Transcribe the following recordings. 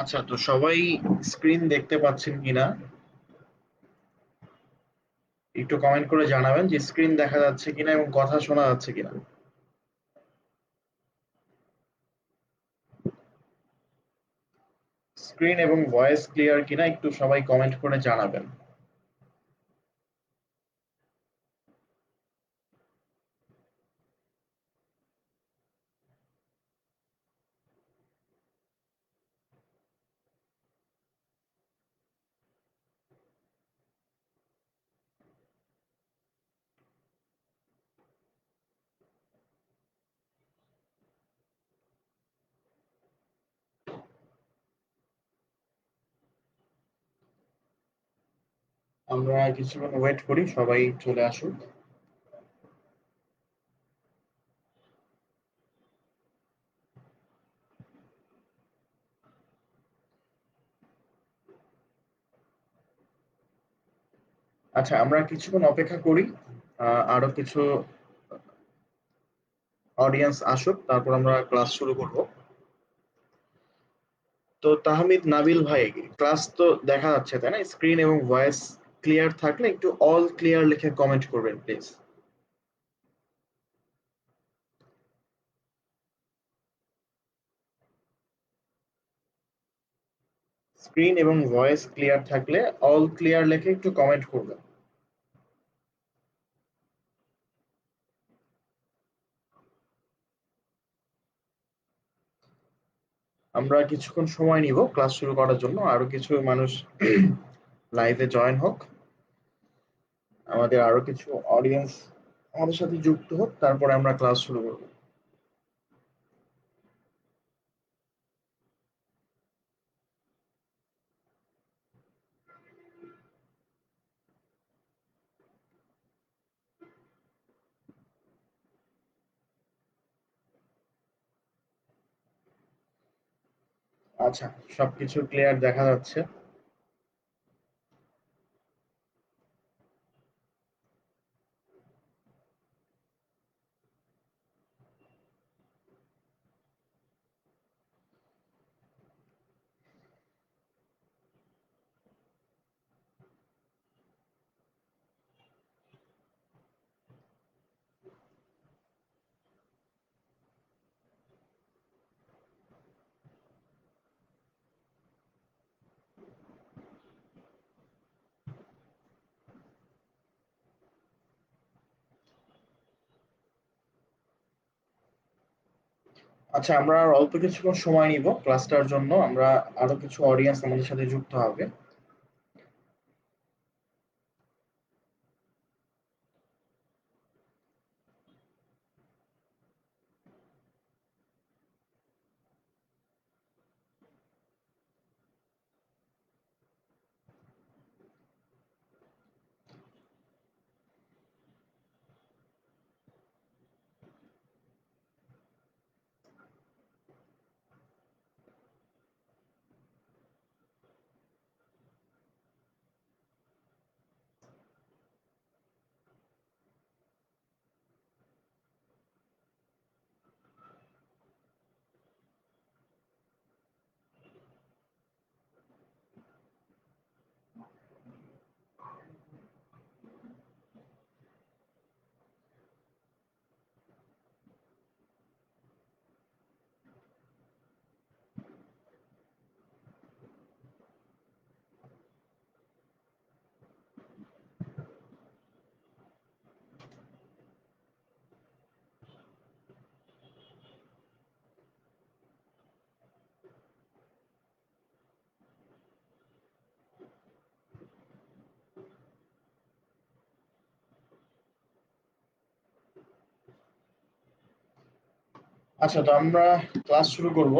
আচ্ছা, তো সবাই স্ক্রিন দেখতে পাচ্ছেন কিনা একটু কমেন্ট করে জানাবেন যে স্ক্রিন দেখা যাচ্ছে কিনা এবং কথা শোনা যাচ্ছে কিনা। স্ক্রিন এবং ভয়েস ক্লিয়ার কিনা একটু সবাই কমেন্ট করে জানাবেন। আমরা কিছুক্ষণ ওয়েট করি, সবাই চলে আসুক। আচ্ছা, আমরা কিছুক্ষণ অপেক্ষা করি, আরো কিছু অডিয়েন্স আসুক, তারপর আমরা ক্লাস শুরু করব। তো তাহমিদ নাবিল ভাই, ক্লাস তো দেখা যাচ্ছে তাই না? স্ক্রিন এবং ভয়েস ক্লিয়ার থাকলে একটু অল ক্লিয়ার লিখে কমেন্ট করবেন প্লিজ। স্ক্রিন এবং ভয়েস ক্লিয়ার থাকলে অল ক্লিয়ার লিখে একটু কমেন্ট করবেন। আমরা কিছুক্ষণ সময় নিব ক্লাস শুরু করার জন্য, আরো কিছু মানুষ লাইভে জয়েন হোক, আমাদের আরো কিছু অডিয়েন্স আমাদের সাথে যুক্ত হোক, তারপরে আমরা ক্লাস শুরু করব। আচ্ছা, সবকিছু ক্লিয়ার দেখা যাচ্ছে। আচ্ছা, আমরা আর অল্প কিছুক্ষণ সময় নিব ক্লাসটার জন্য, আমরা আরো কিছু অডিয়েন্স আমাদের সাথে যুক্ত হবে। আচ্ছা, তো আমরা ক্লাস শুরু করব,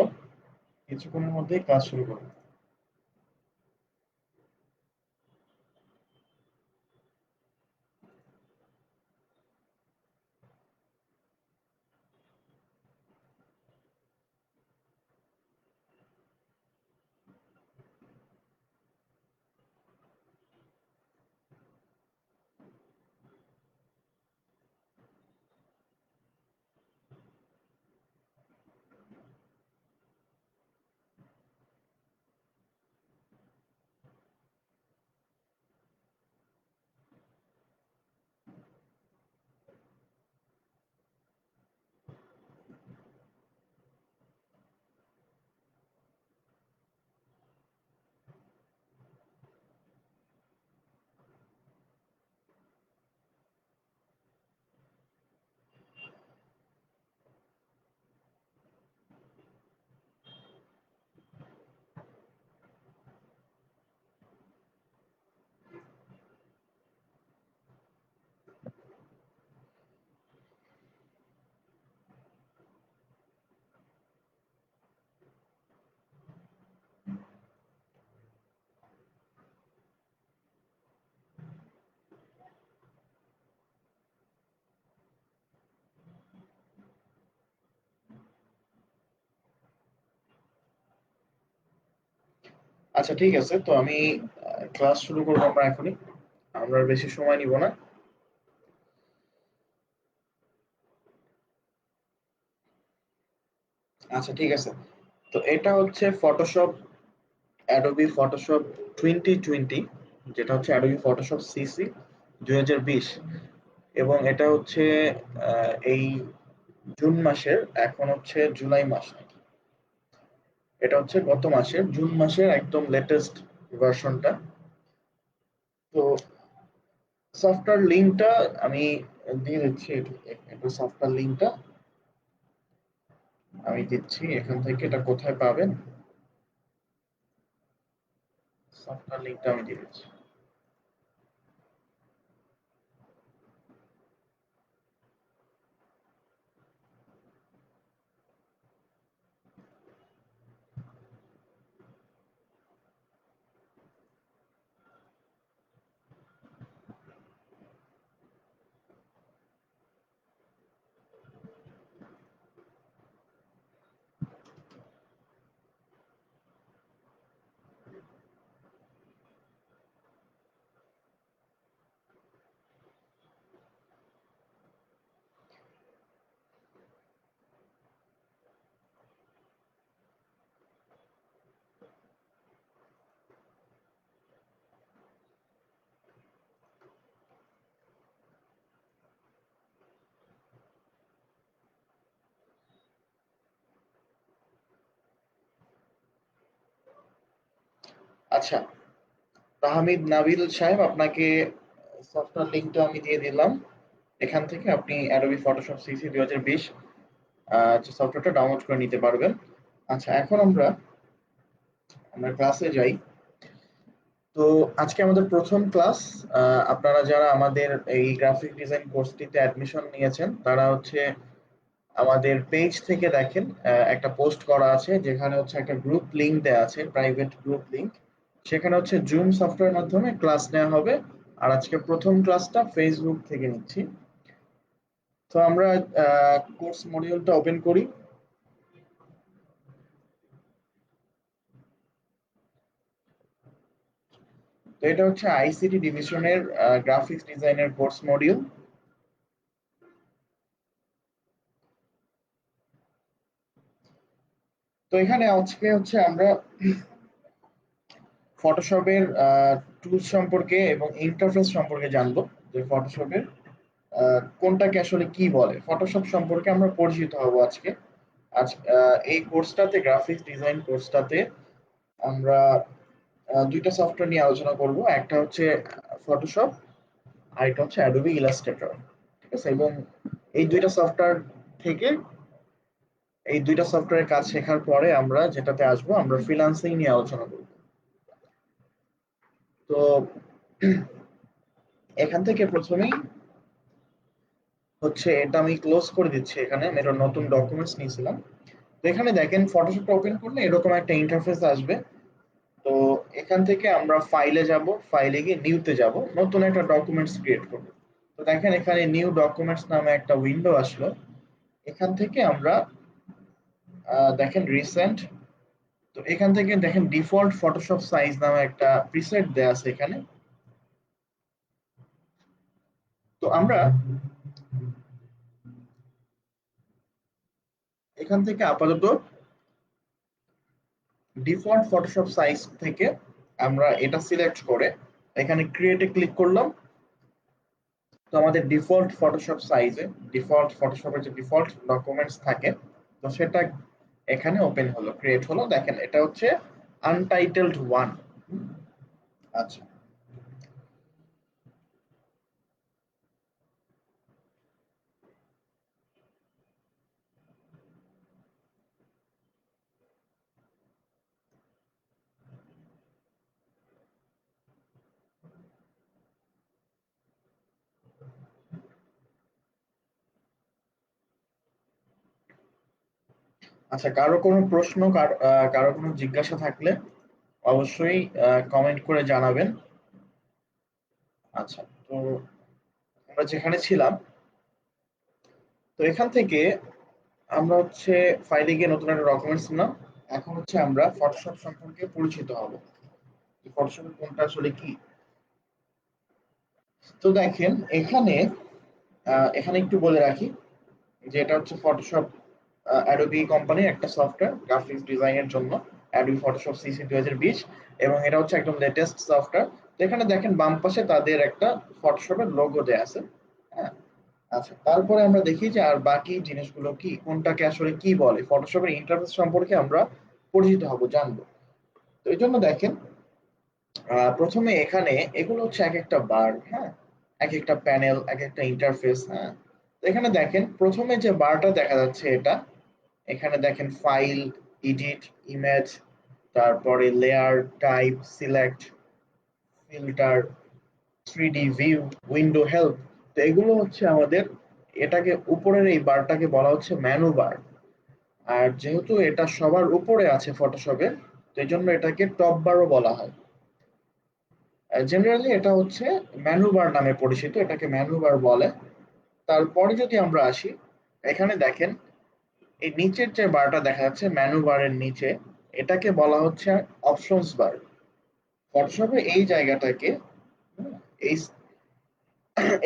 কিছুক্ষণের মধ্যেই ক্লাস শুরু করব। আচ্ছা ঠিক আছে, তো আমি ক্লাস শুরু করবো আমরা এখনই, আমরা আর বেশি সময় নিব না। আচ্ছা ঠিক আছে, তো এটা হচ্ছে ফটোশপ, অ্যাডোবি ফটোশপ 2020, যেটা হচ্ছে অ্যাডোবি ফটোশপ সিসি 2020। এবং এটা হচ্ছে এই জুন মাসের, এখন হচ্ছে জুলাই মাস নাকি, এটা হচ্ছে গত মাসের জুন মাসের একদম লেটেস্ট ভার্সনটা। তো সফটওয়্যার লিঙ্কটা আমি দিয়ে দিচ্ছি, একটু সফটওয়্যার লিঙ্কটা আমি দিচ্ছি, এখান থেকে এটা কোথায় পাবেন, সফটওয়্যার লিঙ্কটা আমি দিয়ে দিচ্ছি। আচ্ছা, তাহমিদ নাবিল সাহেব, আপনাকে সফটওয়্যার লিঙ্কটা আমি দিয়ে দিলাম। এখান থেকে আপনি অ্যাডোবি ফটোশপ সিসি 2020 সফটওয়্যারটা ডাউনলোড করে নিতে পারবেন। আচ্ছা, এখন আমরা আমরা ক্লাসে যাই। তো আজকে আমাদের প্রথম ক্লাস। আপনারা যারা আমাদের এই গ্রাফিক ডিজাইন কোর্সটিতে অ্যাডমিশন নিয়েছেন, তারা হচ্ছে আমাদের পেজ থেকে দেখেন, একটা পোস্ট করা আছে যেখানে হচ্ছে একটা গ্রুপ লিংক দেওয়া আছে, প্রাইভেট গ্রুপ লিংক। সেখানে হচ্ছে জুম সফটওয়্যার মাধ্যমে ক্লাস নেওয়া হবে। আর আজকে প্রথম ক্লাসটা ফেসবুক থেকে নিচ্ছি। তো আমরা কোর্স মডিউলটা ওপেন করি। তো এটা হচ্ছে আইসিটি ডিভিশনের গ্রাফিক্স ডিজাইনের কোর্স মডিউল। তো এখানে আজকে হচ্ছে আমরা ফটোশপের টুলস সম্পর্কে এবং ইন্টারফেস সম্পর্কে জানবো, যে ফটোশপের কোনটাকে আসলে কি বলে, ফটোশপ সম্পর্কে আমরা পরিচিত হব আজকে। আজ এই কোর্সটাতে, গ্রাফিক্স ডিজাইন কোর্সটাতে আমরা দুইটা সফটওয়্যার নিয়ে আলোচনা করব। একটা হচ্ছে ফটোশপ, আর একটা হচ্ছে অ্যাডোবি ইলাস্ট্রেটর। ঠিক আছে, এবং এই দুইটা সফটওয়্যার থেকে, এই দুইটা সফটওয়্যারের কাজ শেখার পরে আমরা যেটাতে আসবো, আমরা ফ্রিল্যান্সিং নিয়ে আলোচনা করব। তো এখান থেকে প্রথমেই হচ্ছে, এটা আমি ক্লোজ করে দিচ্ছি, এখানে আমি একটা নতুন ডকুমেন্টস নিয়েছিলাম। তো এখানে দেখেন, ফটোশপটা ওপেন করলে এরকম একটা ইন্টারফেস আসবে। তো এখান থেকে আমরা ফাইলে যাব, ফাইলে গিয়ে নিউতে যাব, নতুন একটা ডকুমেন্টস ক্রিয়েট করব। তো দেখেন, এখানে নিউ ডকুমেন্টস নামে একটা উইন্ডো আসলো। এখান থেকে আমরা দেখেন রিসেন্ট। তো এখান থেকে দেখেন ডিফল্ট ফটোশপ সাইজ নামে একটা প্রিসেট দেয়া আছে এখানে। তো আমরা এখান থেকে আপাতত ডিফল্ট ফটোশপ সাইজ থেকে আমরা এটা সিলেক্ট করে এখানে ক্রিয়েটে ক্লিক করলাম। তো আমাদের ডিফল্ট ফটোশপ সাইজে, ডিফল্ট ফটোশপের যে ডিফল্ট ডকুমেন্টস থাকে, তো সেটা এখানে ওপেন হলো, ক্রিয়েট হলো। দেখেন, এটা হচ্ছে আনটাইটেলড ওয়ান। আচ্ছা আচ্ছা, কারো কোনো প্রশ্ন, কারো কোনো জিজ্ঞাসা থাকলে অবশ্যই কমেন্ট করে জানাবেন। আচ্ছা, তো আমরা যেখানে ছিলাম, তো এখান থেকে আমরা হচ্ছে ফাইলে গিয়ে নতুন একটা ডকুমেন্টস নিলাম। এখন হচ্ছে আমরা ফটোশপ সম্পর্কে পরিচিত হব। ফটোশপের কোনটা আসলে কি। তো দেখেন এখানে এখানে একটু বলে রাখি যে এটা হচ্ছে ফটোশপ, অ্যাডোবি কোম্পানির একটা সফটওয়্যার গ্রাফিক্স ডিজাইনের জন্য, অ্যাডোবি ফটোশপ সিসি 2020, এবং এটা হচ্ছে একদম লেটেস্ট সফটওয়্যার। তো এখানে দেখেন বাম পাশে তাদের একটা ফটোশপের লোগো দেয়া আছে। হ্যাঁ, আচ্ছা, তারপরে আমরা দেখি যে আর বাকি জিনিসগুলো কি, কোনটাকে আসলে কি বলে, ফটোশপের ইন্টারফেস সম্পর্কে আমরা পরিচিত হব, জানবো। তো এই জন্য দেখেন প্রথমে এখানে এগুলো হচ্ছে এক একটা বার, হ্যাঁ, এক একটা প্যানেল, এক একটা ইন্টারফেস। হ্যাঁ, তো এখানে দেখেন প্রথমে যে বারটা দেখা যাচ্ছে এটা, এখানে দেখেন ফাইল, এডিট, ইমেজ, তারপরে layer, type, select, filter, 3D view, window help. তো এগুলো হচ্ছে আমাদের, এটাকে উপরের এই বারটাকে বলা হচ্ছে মেনু বার। আর যেহেতু এটা সবার উপরে আছে ফটোশপে, তো এই জন্য এটাকে টপ বারও বলা হয়। জেনারেলি এটা হচ্ছে মেনু বার নামে পরিচিত, এটাকে মেনু বার বলে। তারপরে যদি আমরা আসি, এখানে দেখেন এই নিচের যে বারটা দেখা যাচ্ছে মেনু বারের নিচে, এটাকে বলা হচ্ছে অপশনস বার। ফটোশপে এই জায়গাটাকে, এই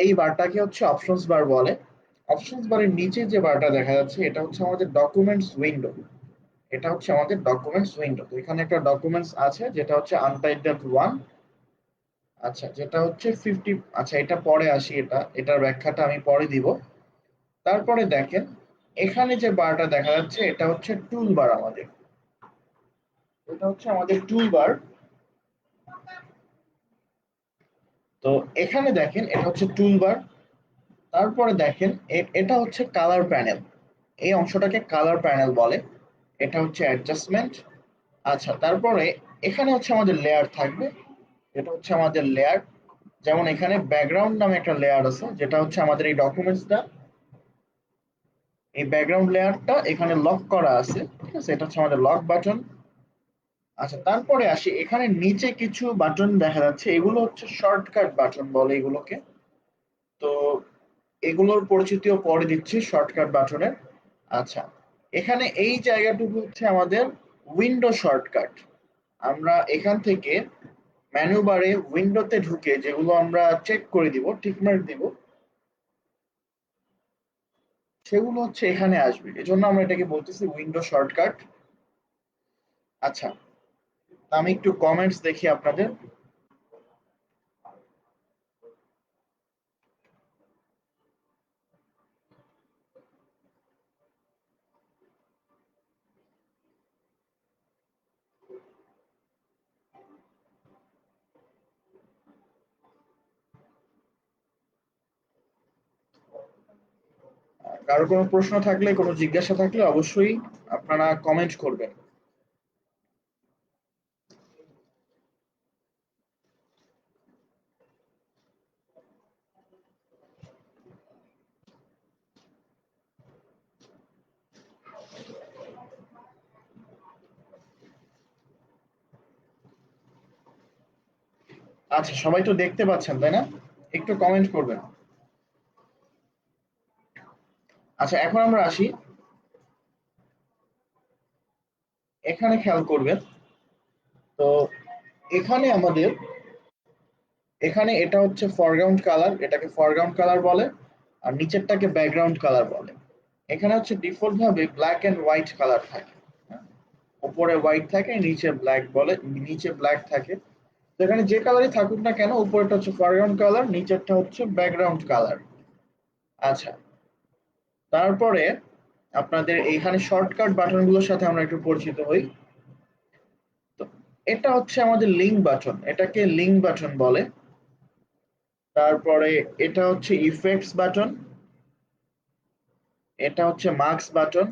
এই বারটাকে হচ্ছে অপশনস বার বলে। অপশনস বারের নিচে যে বারটা দেখা যাচ্ছে এটা হচ্ছে আমাদের ডকুমেন্টস উইন্ডো। এটা হচ্ছে আমাদের ডকুমেন্টস উইন্ডো। তো এখানে একটা ডকুমেন্টস আছে যেটা হচ্ছে আনটাইটেলড ওয়ান। আচ্ছা, যেটা হচ্ছে 50। আচ্ছা, এটা পরে আসি, এটার ব্যাখ্যাটা আমি পরে দিব। তারপরে দেখেন এখানে যে বারটা দেখা যাচ্ছে এটা হচ্ছে টুল বার আমাদের, এটা হচ্ছে আমাদের টুল বার। তো এখানে দেখেন এটা হচ্ছে টুল বার। তারপরে দেখেন এটা হচ্ছে কালার প্যানেল, এই অংশটাকে কালার প্যানেল বলে। এটা হচ্ছে অ্যাডজাস্টমেন্ট। আচ্ছা, তারপরে এখানে হচ্ছে আমাদের লেয়ার থাকবে, এটা হচ্ছে আমাদের লেয়ার। যেমন এখানে ব্যাকগ্রাউন্ড নামে একটা লেয়ার আছে, যেটা হচ্ছে আমাদের এই ডকুমেন্টসটা, এই ব্যাকগ্রাউন্ড লেয়ারটা এখানে লক করা আছে, ঠিক আছে, এটা হচ্ছে আমাদের লক বাটন। আচ্ছা, তারপরে আসি, এখানে নিচে কিছু বাটন দেখা যাচ্ছে, এগুলো হচ্ছে শর্টকাট বাটন বলে এগুলোকে। তো এগুলোর পরিচিতিও পরে দিচ্ছি শর্টকাট বাটনের। আচ্ছা, এখানে এই জায়গাটুকু হচ্ছে আমাদের উইন্ডো শর্টকাট। আমরা এখান থেকে মেনু বারে উইন্ডোতে ঢুকে যেগুলো আমরা চেক করে দিব, টিকমার্ক দিব, সেগুলো হচ্ছে এখানে আসবে, এজন্য আমরা এটাকে বলতেছি উইন্ডো শর্টকাট। আচ্ছা, আমি একটু কমেন্টস দেখি আপনাদের। কারো কোনো প্রশ্ন থাকলে, কোনো জিজ্ঞাসা থাকলে অবশ্যই আপনারা কমেন্ট করবেন। আচ্ছা, সবাই তো দেখতে পাচ্ছেন তাই না? একটু কমেন্ট করবেন। আচ্ছা, এখন আমরা আসি, এখানে খেয়াল করবেন। তো এখানে আমাদের, এখানে এটা হচ্ছে ফরগ্রাউন্ড কালার, এটাকে ফরগ্রাউন্ড কালার বলে। আর নিচেরটাকে ব্যাকগ্রাউন্ড কালার বলে। এখানে হচ্ছে ডিফল্ট ভাবে ব্ল্যাক এন্ড হোয়াইট কালার থাকে। হ্যাঁ, উপরে হোয়াইট থাকে, নিচে ব্ল্যাক বলে, নিচে ব্ল্যাক থাকে। তো এখানে যে কালারই থাকুক না কেন, উপরেটা হচ্ছে ফরগ্রাউন্ড কালার, নিচেরটা হচ্ছে ব্যাকগ্রাউন্ড কালার। আচ্ছা, তারপরে আপনাদের এইখানে শর্টকাট বাটনগুলোর সাথে আমরা একটু পরিচিত হই। তো এটা হচ্ছে আমাদের লিঙ্ক বাটন, এটাকে লিঙ্ক বাটন বলে। তারপরে এটা হচ্ছে ইফেক্টস বাটন, এটা হচ্ছে মার্কস বাটন,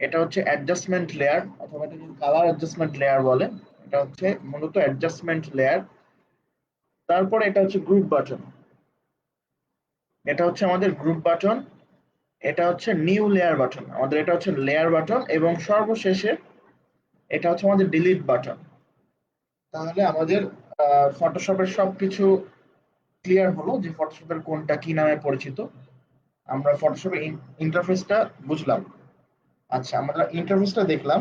এটা হচ্ছে অ্যাডজাস্টমেন্ট লেয়ার, অথবা এটাকে কালার অ্যাডজাস্টমেন্ট লেয়ার বলে। এটা হচ্ছে মূলত অ্যাডজাস্টমেন্ট লেয়ার। তারপরে এটা হচ্ছে গ্রুপ বাটন, এটা হচ্ছে আমাদের গ্রুপ বাটন। এটা হচ্ছে নিউ লেয়ার বাটন, আমাদের এটা হচ্ছে লেয়ার বাটন। এবং সর্বশেষে এটা হচ্ছে আমাদের ডিলিট বাটন। তাহলে আমাদের ফটোশপের সবকিছু ক্লিয়ার হলো যে ফটোশপের কোনটা কি নামে পরিচিত। আমরা ফটোশপের ইন্টারফেসটা বুঝলাম। আচ্ছা, আমরা ইন্টারফেসটা দেখলাম।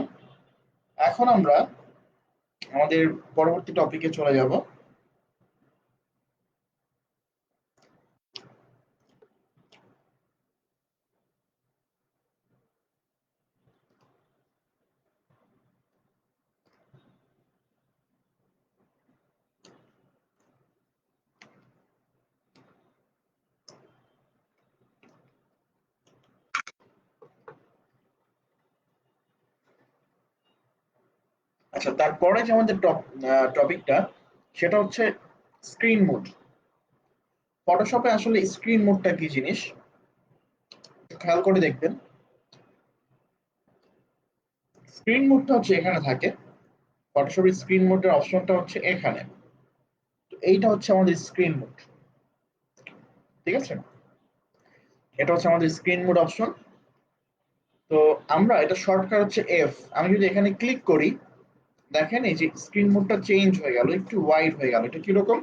এখন আমরা আমাদের পরবর্তী টপিকে চলে যাব। আচ্ছা, তারপরে যে আমাদের টপিকটা সেটা হচ্ছে স্ক্রিন মোড। ফটোশপে আসলে স্ক্রিন মোডটা কি জিনিস খেয়াল করে দেখবেন। স্ক্রিন মোডটা হচ্ছে এখানে থাকে, ফটোশপের স্ক্রিন মোডের অপশনটা হচ্ছে এখানে। তো এইটা হচ্ছে আমাদের স্ক্রিন মোড, ঠিক আছে? এটা হচ্ছে আমাদের স্ক্রিন মোড অপশন। তো আমরা এটা শর্টকাট হচ্ছে এফ। আমি যদি এখানে ক্লিক করি, দেখেন এই যে স্ক্রিন মোডটা চেঞ্জ হয়ে গেল, একটু ওয়াইড হয়ে গেল। এটা কিরকম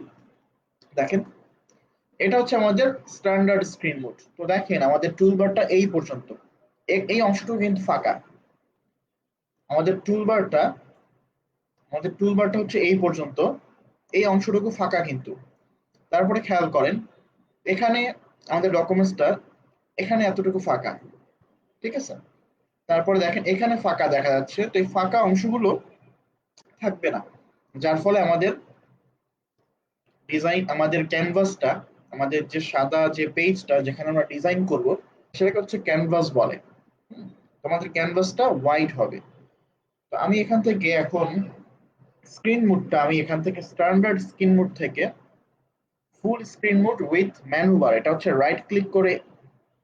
দেখেন, এটা হচ্ছে আমাদের স্ট্যান্ডার্ড স্ক্রিন মোড। তো দেখেন আমাদের টুলবারটা এই পর্যন্ত, এই অংশটুকু কিন্তু ফাঁকা। আমাদের টুলবারটা আমাদের টুলবারটা হচ্ছে এই পর্যন্ত, এই অংশটুকু ফাঁকা কিন্তু। তারপরে খেয়াল করেন এখানে আমাদের ডকুমেন্টসটা এখানে এতটুকু ফাঁকা, ঠিক আছে? তারপরে দেখেন এখানে ফাঁকা দেখা যাচ্ছে, তো এই ফাঁকা অংশগুলো থাকবে না। যার ফলে আমাদের ডিজাইন, আমাদের ক্যানভাসটা, আমাদের যে সাদা যে পেজটা যেখানে আমরা ডিজাইন করব সেটাকে হচ্ছে ক্যানভাস বলে। তোমাদের ক্যানভাসটা হোয়াইট হবে। তো আমি এখান থেকে এখন স্ক্রিন মোডটা, আমি এখান থেকে স্ট্যান্ডার্ড স্ক্রিন মোড থেকে ফুল স্ক্রিন মোড উইথ ম্যানুভার, এটা হচ্ছে রাইট ক্লিক করে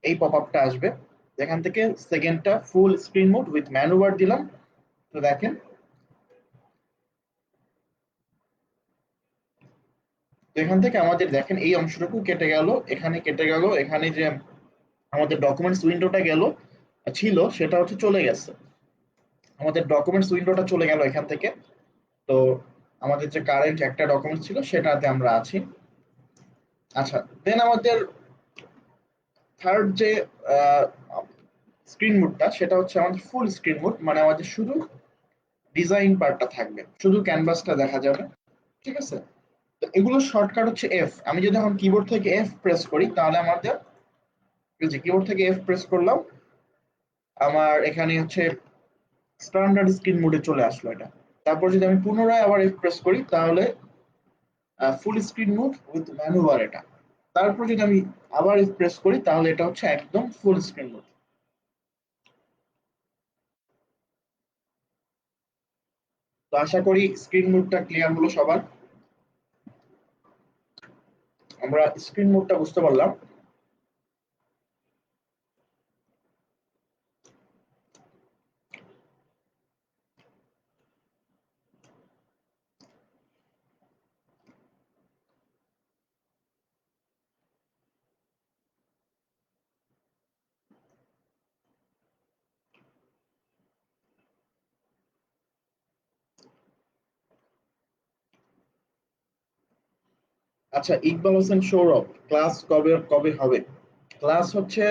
এই পপআপটা আসবে। এখান থেকে সেকেন্ডটা full screen mode with manoeuvre দিলাম। তো দেখেন, তো এখান থেকে আমাদের দেখেন এই অংশটুকু কেটে গেল, এখানে কেটে গেল, এখানে যে আমাদের ডকুমেন্টস উইন্ডোটা গেল ছিল সেটা হচ্ছে চলে গেছে। আমাদের ডকুমেন্টস উইন্ডোটা চলে গেল এখান থেকে। তো আমাদের যে কারেন্ট একটা ডকুমেন্ট ছিল সেটাতে আমরা আছি। আচ্ছা, দেন আমাদের থার্ড যে স্ক্রিন মোডটা সেটা হচ্ছে আমাদের ফুল স্ক্রিন মোড, মানে আমাদের শুধু ডিজাইন পার্টটা থাকবে, শুধু ক্যানভাসটা দেখা যাবে, ঠিক আছে? তো এগুলো শর্টকাট হচ্ছে এফ। আমি যদি এখন কিবোর্ড থেকে এফ প্রেস করি তাহলে আমাদের, যে কিবোর্ড থেকে এফ প্রেস করলাম, আমার এখানে হচ্ছে স্ট্যান্ডার্ড স্ক্রিন মোডে চলে আসলো এটা। তারপর যদি আমি পুনরায় আবার এফ প্রেস করি তাহলে ফুল স্ক্রিন মোড উইথ ম্যানুভার এটা। তারপর যদি আমি আবার এফ প্রেস করি তাহলে এটা হচ্ছে একদম ফুল স্ক্রিন মোড। তো আশা করি স্ক্রিন মোডটা ক্লিয়ার হলো সবার। আমরা স্ক্রিন মোডটা বুঝতে পারলাম। আচ্ছা, ইকবাল হোসেন সৌরভ, ক্লাস কবে কবে হবে? ক্লাস হচ্ছে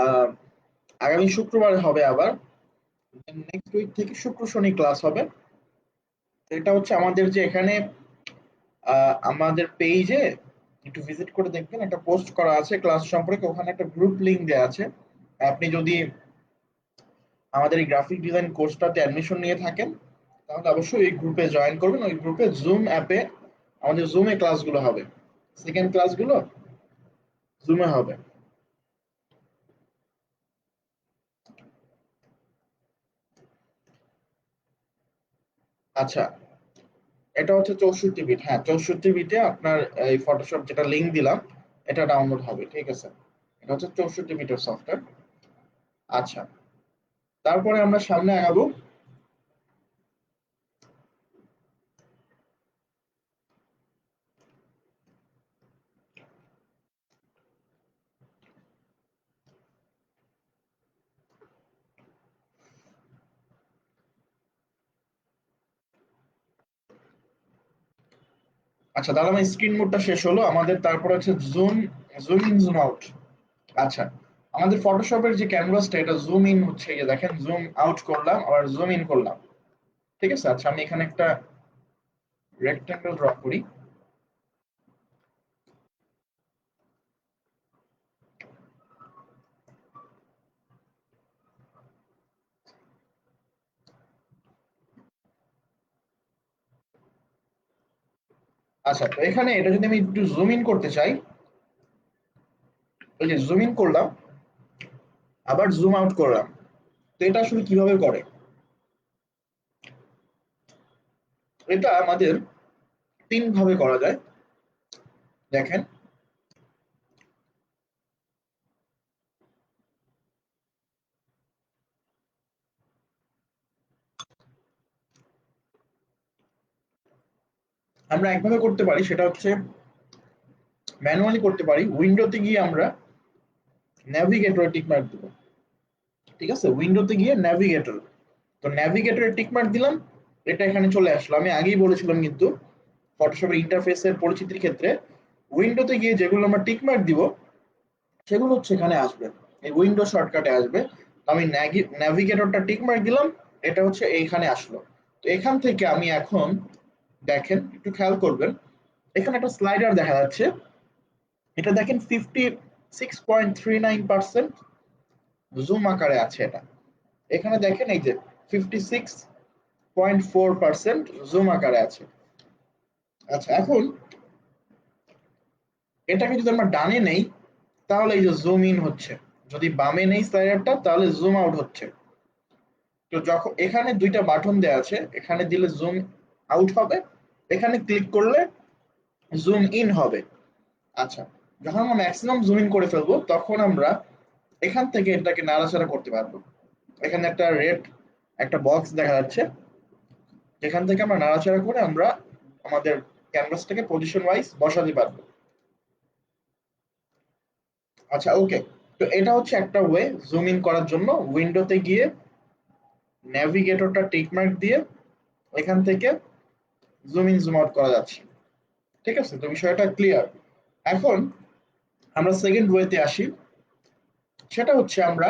আহ আগামী শুক্রবার হবে আবার। নেক্সট উইক থেকে শুক্র শনি ক্লাস হবে। তো এটা হচ্ছে আমাদের যে এখানে আমাদের পেজে একটু ভিজিট করে দেখবেন, একটা পোস্ট করা আছে ক্লাস সম্পর্কে, ওখানে একটা গ্রুপ লিংক দেওয়া আছে। আপনি যদি আমাদের এই গ্রাফিক ডিজাইন কোর্সটাতে অ্যাডমিশন নিয়ে থাকেন তাহলে অবশ্যই এই গ্রুপে জয়েন করবেন। ওই গ্রুপে জুম অ্যাপে আমাদের জুমে ক্লাসগুলো হবে, সেকেন্ড ক্লাসগুলো জুমে হবে। আচ্ছা, এটা হচ্ছে 64 বিট। হ্যাঁ, 64 বিটে আপনার এই ফটোশপ যেটা লিংক দিলাম এটা ডাউনলোড হবে, ঠিক আছে? এটা হচ্ছে 64 বিটের সফটওয়্যার। আচ্ছা, তারপরে আমরা সামনে আগাবো। আচ্ছা, তাহলে আমার স্ক্রিন মোডটা শেষ হলো আমাদের। তারপর হচ্ছে zoom, zoom in zoom out. আচ্ছা, আমাদের ফটোশপের যে ক্যানভাসটা এটা জুম ইন হচ্ছে, এই যে দেখেন জুম আউট করলাম আবার জুম ইন করলাম। ঠিক আছে। আচ্ছা আমি এখানে একটা রেক্ট্যাঙ্গেল ড্র করি। আচ্ছা তো এখানে এটা যদি আমি একটু জুম ইন করতে চাই, ওই যে জুম ইন করলাম, আবার জুম আউট করলাম, তো এটা আসলে কিভাবে করে? এটা আমাদের তিন ভাবে করা যায়। দেখেন, আমরা একভাবে করতে পারি, সেটা হচ্ছে ম্যানুয়ালি করতে পারি। উইন্ডোতে গিয়ে আমরা ন্যাভিগেটরে টিক মার্ক দেবো। ঠিক আছে, উইন্ডোতে গিয়ে ন্যাভিগেটর, তো ন্যাভিগেটরে টিক মার্ক দিলাম, এটা এখানে চলে আসলো। আমি আগেই বলেছিলাম কিন্তু ফটোশপের ইন্টারফেসের পরিচিতির ক্ষেত্রে উইন্ডোতে গিয়ে যেগুলো আমরা টিক মার্ক দিব সেগুলো হচ্ছে এখানে আসবে, এই উইন্ডো শর্টকাটে আসবে। তো আমি ন্যাভিগেটরটা টিক মার্ক দিলাম, এটা হচ্ছে এইখানে আসলো। তো এখান থেকে আমি এখন দেখেন, একটু খেয়াল করবেন, এখানে একটা স্লাইডার দেখা যাচ্ছে। এটা দেখেন 56.39% জুম আকারে আছে এটা। এখানে দেখেন এই যে 56.4% জুম আকারে আছে। আচ্ছা এখন এটাকে যদি আমরা ডানে নেই তাহলে এই যে জুম ইন হচ্ছে, যদি বামে নেই স্লাইডারটা তাহলে জুম আউট হচ্ছে। তো যখন এখানে দুইটা বাটন দেওয়া আছে, এখানে দিলে জুম আউট হবে, এখানে ক্লিক করলে জুম ইন হবে। আচ্ছা, যখন আমরা ম্যাক্সিমাম জুম ইন করে ফেলবো তখন আমরা এখান থেকে এটাকে নাড়াচাড়া করতে পারবো। এখানে একটা রেড একটা বক্স দেখা যাচ্ছে, যেখান থেকে আমরা নাড়াচাড়া করে আমরা আমাদের ক্যানভাসটাকে পজিশন ওয়াইজ বসাতে পারবো। আচ্ছা ওকে, তো এটা হচ্ছে একটা ওয়ে জুম ইন করার জন্য। উইন্ডোতে গিয়ে ন্যাভিগেটরটা টিক মার্ক দিয়ে এখান থেকে জুম ইন জুম আউট করা যাচ্ছে। ঠিক আছে, তো বিষয়টা ক্লিয়ার। এখন আমরা সেকেন্ড ওয়েতে আসি, সেটা হচ্ছে আমরা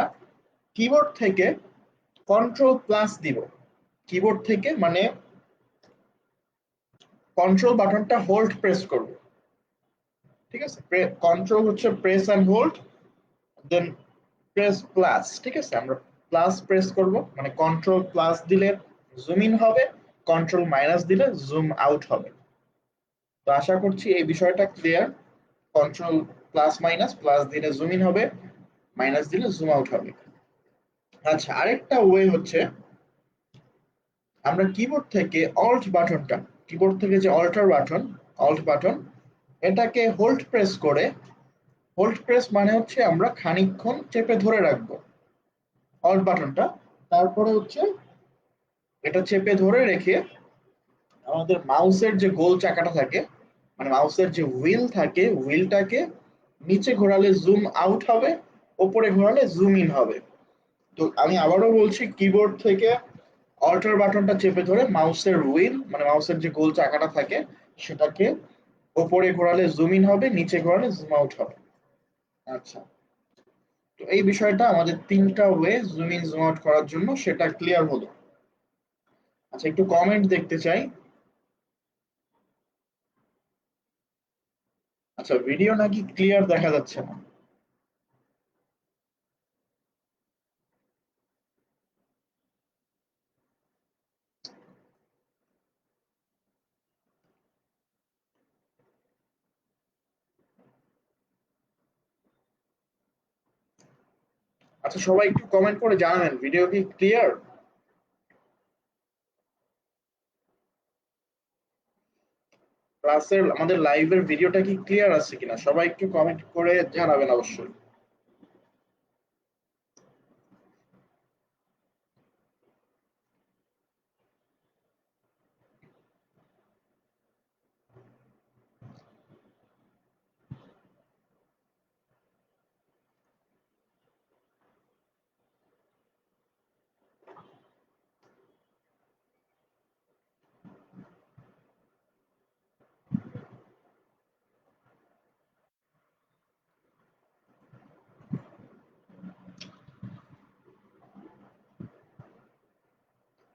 কিবোর্ড থেকে কন্ট্রোল প্লাস দিব। কিবোর্ড থেকে মানে কন্ট্রোল বাটনটা হোল্ড প্রেস করব। ঠিক আছে, কন্ট্রোল হচ্ছে press and hold, then press plus. ঠিক আছে, আমরা প্লাস প্রেস করব, মানে কন্ট্রোল প্লাস দিলে জুম ইন হবে, কন্ট্রোল মাইনাস দিলে জুম আউট হবে। তো আশা করছি এই বিষয়টা clear. Control plus minus, plus দিলে জুম ইন হবে, মাইনাস দিলে জুম আউট হবে। আচ্ছা আরেকটা ওয়ে হচ্ছে আমরা কিবোর্ড থেকে অল্ট বাটনটা, কিবোর্ড থেকে যে অল্টার বাটন, অল্ট বাটন, এটাকে হোল্ড প্রেস করে, হোল্ড প্রেস মানে হচ্ছে আমরা খানিকক্ষণ চেপে ধরে রাখবো অল্ট বাটনটা, তারপরে হচ্ছে এটা চেপে ধরে রেখে আমাদের মাউসের যে গোল চাকাটা থাকে, মানে মাউসের যে হুইল থাকে, হুইলটাকে নিচে ঘোরালে জুম আউট হবে, ওপরে ঘোরালে জুম ইন হবে। তো আমি আবারও বলছি, কিবোর্ড থেকে অল্টার বাটনটা চেপে ধরে মাউসের হুইল মানে মাউসের যে গোল চাকাটা থাকে সেটাকে ওপরে ঘোরালে জুম ইন হবে, নিচে ঘোরালে জুম আউট হবে। আচ্ছা, তো এই বিষয়টা আমাদের তিনটা way zoom in zoom out করার জন্য, সেটা ক্লিয়ার হলো। আচ্ছা একটু কমেন্ট দেখতে চাই। আচ্ছা ভিডিও নাকি ক্লিয়ার দেখা যাচ্ছে না? আচ্ছা সবাই একটু কমেন্ট করে জানাবেন ভিডিও কি ক্লিয়ার, ক্লাসের আমাদের লাইভের ভিডিওটা কি ক্লিয়ার আছে কিনা, সবাই একটু কমেন্ট করে জানাবেন অবশ্যই।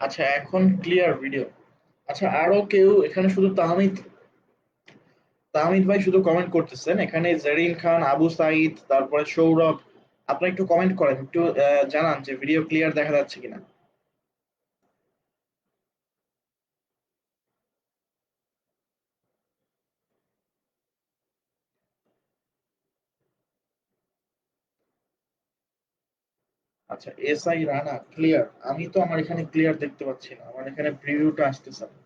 আচ্ছা এখন ক্লিয়ার ভিডিও। আচ্ছা আরো কেউ এখানে? শুধু তাহমিদ, তাহমিদ ভাই শুধু কমেন্ট করতেছেন। এখানে জেরিন খান, আবু সাইদ, তারপরে সৌরভ, আপনারা একটু কমেন্ট করেন, একটু জানান যে ভিডিও ক্লিয়ার দেখা যাচ্ছে কিনা। আচ্ছা এস আই রানা ক্লিয়ার, আমি তো আমার এখানে ক্লিয়ার দেখতে পাচ্ছি না, আমার এখানে প্রিভিউটা আসতেছে না।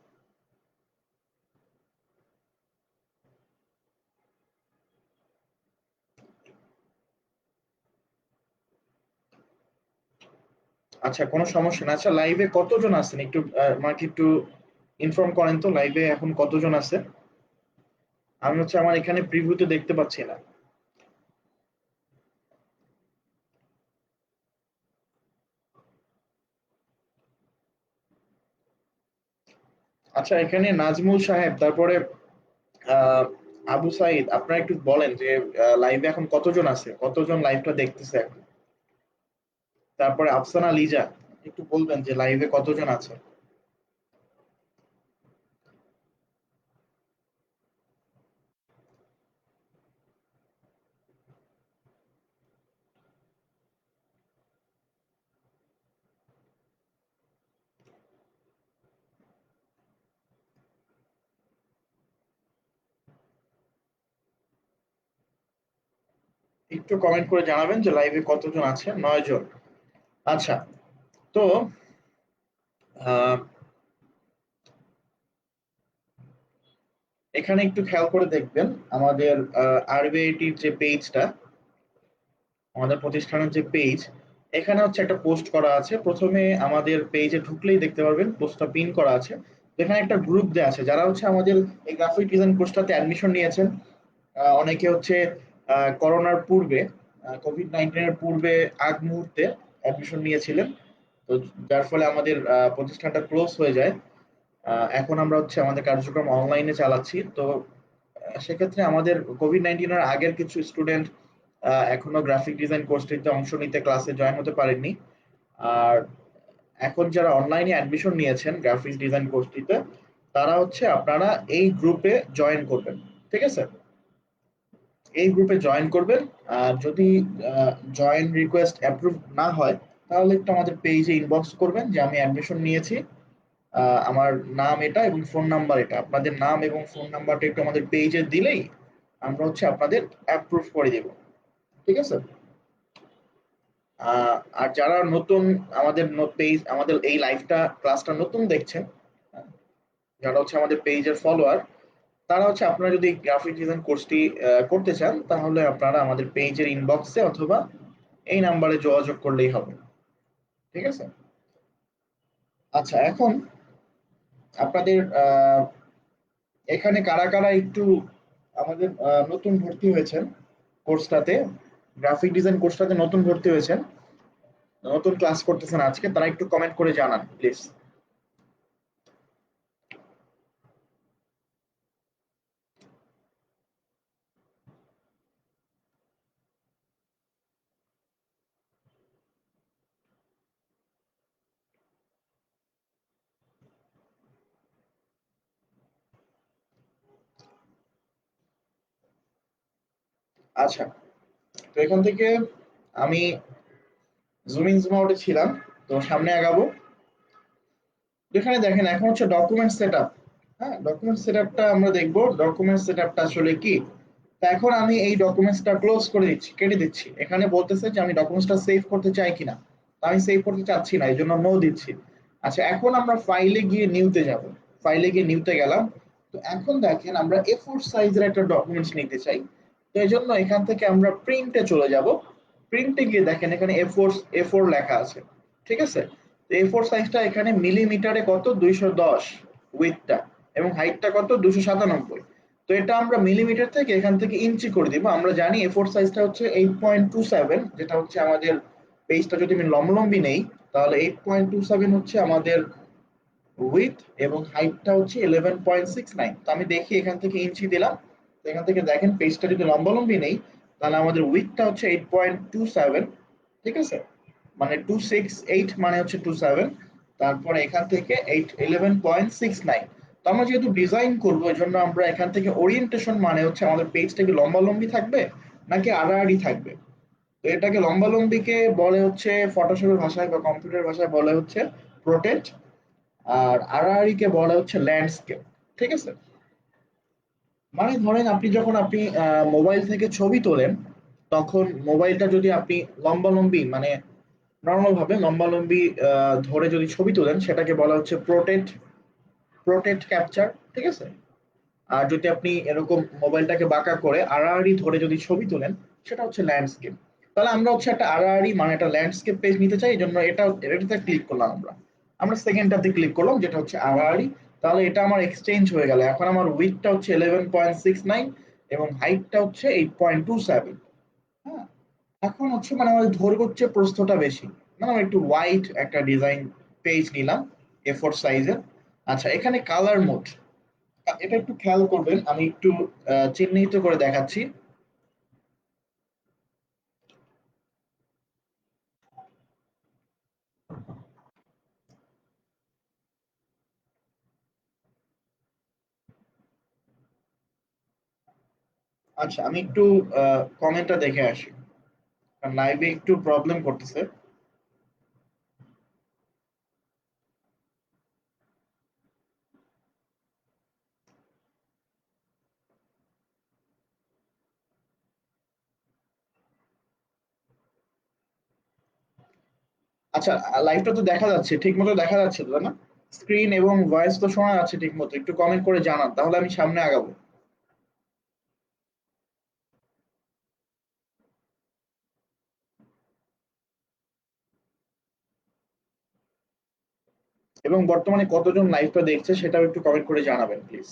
আচ্ছা কোনো সমস্যা না। আচ্ছা লাইভে কতজন আছেন একটু আমাকে একটু ইনফর্ম করেন তো, লাইভে এখন কতজন আছে? আমি হচ্ছে আমার এখানে প্রিভিউতে দেখতে পাচ্ছি না। আচ্ছা এখানে নাজমুল সাহেব, তারপরে আহ আবু সাইদ, আপনারা একটু বলেন যে লাইভে এখন কতজন আছে, কতজন লাইভটা দেখতেছে এখন। তারপরে আফসানা লিজা, একটু বলবেন যে লাইভে কতজন আছে। একটু কমেন্ট করে জানাবেন যে লাইভে কতজন আছে। 9 জন। আচ্ছা তো আহ, এখানে একটু খেয়াল করে দেখবেন আমাদের আরবিআইটির যে পেজটা, আমাদের প্রতিষ্ঠানের যে পেজ, এখানে হচ্ছে একটা পোস্ট করা আছে। প্রথমে আমাদের পেজে ঢুকলেই দেখতে পারবেন পোস্টটা পিন করা আছে। এখানে একটা গ্রুপ দেওয়া আছে, যারা হচ্ছে আমাদের এই গ্রাফিক ডিজাইন কোর্সটাতে অ্যাডমিশন নিয়েছেন। অনেকে হচ্ছে করোনার পূর্বে, কোভিড-19 এর পূর্বে আগ মুহূর্তে অ্যাডমিশন নিয়েছিলেন। তো যার ফলে আমাদের প্রতিষ্ঠানটা ক্লোজ হয়ে যায়। এখন আমরা হচ্ছে আমাদের কার্যক্রম অনলাইনে চালাচ্ছি। তো সেক্ষেত্রে আমাদের কোভিড-19 এর আগের কিছু স্টুডেন্ট এখনো গ্রাফিক ডিজাইন কোর্সটিতে অংশ নিতে ক্লাসে জয়েন হতে পারেননি। আর এখন যারা অনলাইনে অ্যাডমিশন নিয়েছেন গ্রাফিক ডিজাইন কোর্সটিতে, তারা হচ্ছে আপনারা এই গ্রুপে জয়েন করবেন। ঠিক আছে, এই গ্রুপে জয়েন করবেন। আর যদি জয়েন রিকোয়েস্ট অ্যাপ্রুভ না হয়, তাহলে একটু আমাদের পেজে ইনবক্স করবেন যে আমি অ্যাডমিশন নিয়েছি, আমার নাম এটা এবং ফোন নাম্বার এটা, আপনাদের নাম এবং ফোন নাম্বারটা একটু আমাদের পেজে দিলেই আমরা হচ্ছে আপনাদের অ্যাপ্রুভ করে দেব। ঠিক আছে। আর যারা নতুন আমাদের পেজ, আমাদের এই লাইভটা ক্লাসটা নতুন দেখছেন, যারা হচ্ছে আমাদের পেজের ফলোয়ার, তারা হচ্ছে আপনারা যদি গ্রাফিক ডিজাইন কোর্সটি করতে চান, তাহলে আপনারা আমাদের পেজের ইনবক্সে অথবা এই নাম্বারে যোগাযোগ করলেই হবে। ঠিক আছে। আচ্ছা এখন আপনাদের এখানে কারা কারা একটু আমাদের নতুন ভর্তি হয়েছেন কোর্সটাতে, গ্রাফিক ডিজাইন কোর্সটাতে নতুন ভর্তি হয়েছেন, নতুন ক্লাস করতেছেন আজকে, তারা একটু কমেন্ট করে জানান প্লিজ। আচ্ছা তো এখান থেকে আমি জুম ইন জুম আউটে ছিলাম, তো সামনে আগাবো। এখানে দেখেন এখন হচ্ছে ডকুমেন্ট সেটআপ। হ্যাঁ, ডকুমেন্ট সেটআপটা আমরা দেখব, ডকুমেন্ট সেটআপটা আসলে কি। তো এখন আমি এই ডকুমেন্টসটা ক্লোজ করে দিচ্ছি, কেটে দিচ্ছি। এখানে বলতেছে যে আমি ডকুমেন্টসটা সেভ করতে চাই কিনা, তো আমি সেভ করতে চাচ্ছি না, এই জন্য নো দিচ্ছি। আচ্ছা এখন আমরা ফাইলে গিয়ে নিউতে যাব। ফাইলে গিয়ে নিউতে গেলাম। তো এখন দেখেন আমরা A4 সাইজের একটা ডকুমেন্টস নিতে চাই। তো এই জন্য এখান থেকে আমরা প্রিন্টে চলে যাব। প্রিন্টে গিয়ে দেখেন এখানে A4 লেখা আছে। ঠিক আছে। তো A4 সাইজটা এখানে মিলিমিটারে কত, 210 উইথটা, এবং হাইটটা কত, 297। তো এটা আমরা মিলিমিটার থেকে এখান থেকে ইঞ্চি করে দিব। আমরা জানি A4 সাইজটা হচ্ছে 8.27, যেটা হচ্ছে আমাদের পেজটা যদি আমি লম্বলম্বি নেই, তাহলে 8.27 হচ্ছে আমাদের উইথ, এবং হাইটটা হচ্ছে 11.69। তো আমি দেখি এখান থেকে ইঞ্চি দিলাম। তো এখান থেকে দেখেন পেজটা যদি লম্বালম্বি নেই, তাহলে আমাদের উইথটা হচ্ছে 8.27। ঠিক আছে, মানে 268 মানে হচ্ছে 27। তারপর এখান থেকে 11.69। তো আমরা যেহেতু ডিজাইন করবো এই জন্য আমরা এখান থেকে ওরিয়েন্টেশন মানে হচ্ছে আমাদের পেজটা কি লম্বালম্বি থাকবে নাকি আড়াআড়ি থাকবে। তো এটাকে লম্বালম্বিকে বলে হচ্ছে ফটোশপের ভাষায় বা কম্পিউটার ভাষায় বলে হচ্ছে প্রোটেক্ট, আর আড়াআড়িকে বলে হচ্ছে ল্যান্ডস্কেপ। ঠিক আছে, মানে ধরেন আপনি যখন মোবাইল থেকে ছবি তোলেন তখন মোবাইলটা যদি আপনি লম্বালম্বি মানে নর্মাল ভাবে লম্বালম্বি ধরে যদি ছবি তোলেন সেটাকে বলা হচ্ছে প্রোটেক্ট ক্যাপচার। ঠিক আছে, আর যদি আপনি এরকম মোবাইলটাকে বাঁকা করে আড়াআড়ি ধরে যদি ছবি তোলেন সেটা হচ্ছে ল্যান্ডস্কেপ। তাহলে আমরা হচ্ছে একটা আড়াআড়ি মানে একটা ল্যান্ডস্কেপ পেজ নিতে চাই, এই জন্য এটাতে ক্লিক করলাম। আমরা সেকেন্ডটাতে ক্লিক করলাম যেটা হচ্ছে আড়াআড়ি। তাহলে এটা আমার এক্সচেঞ্জ হয়ে গেল, এখন আমার উইডথটা হচ্ছে 11.69 এবং হাইটটা হচ্ছে 8.27। হ্যাঁ, এখন হচ্ছে মানে আমাদের দৈর্ঘ্য হচ্ছে প্রস্থটা বেশি, মানে আমরা একটু ওয়াইড একটা ডিজাইন পেজ নিলাম A4 সাইজের। আচ্ছা, এখানে কালার মোড এটা একটু খেয়াল করবেন, আমি একটু চিহ্নিত করে দেখাচ্ছি। আচ্ছা, আমি একটু কমেন্টটা দেখে আসি, কারণ লাইভে একটু প্রবলেম করতেছে। আচ্ছা, লাইভটা তো দেখা যাচ্ছে ঠিক মতো, দেখা যাচ্ছে তো না? স্ক্রিন এবং ভয়েস তো শোনা যাচ্ছে ঠিক মতো, একটু কমেন্ট করে জানান তাহলে আমি সামনে আগাবো। এবং বর্তমানে কতজন লাইভটা দেখছে সেটাও একটু কমেন্ট করে জানাবেন প্লিজ।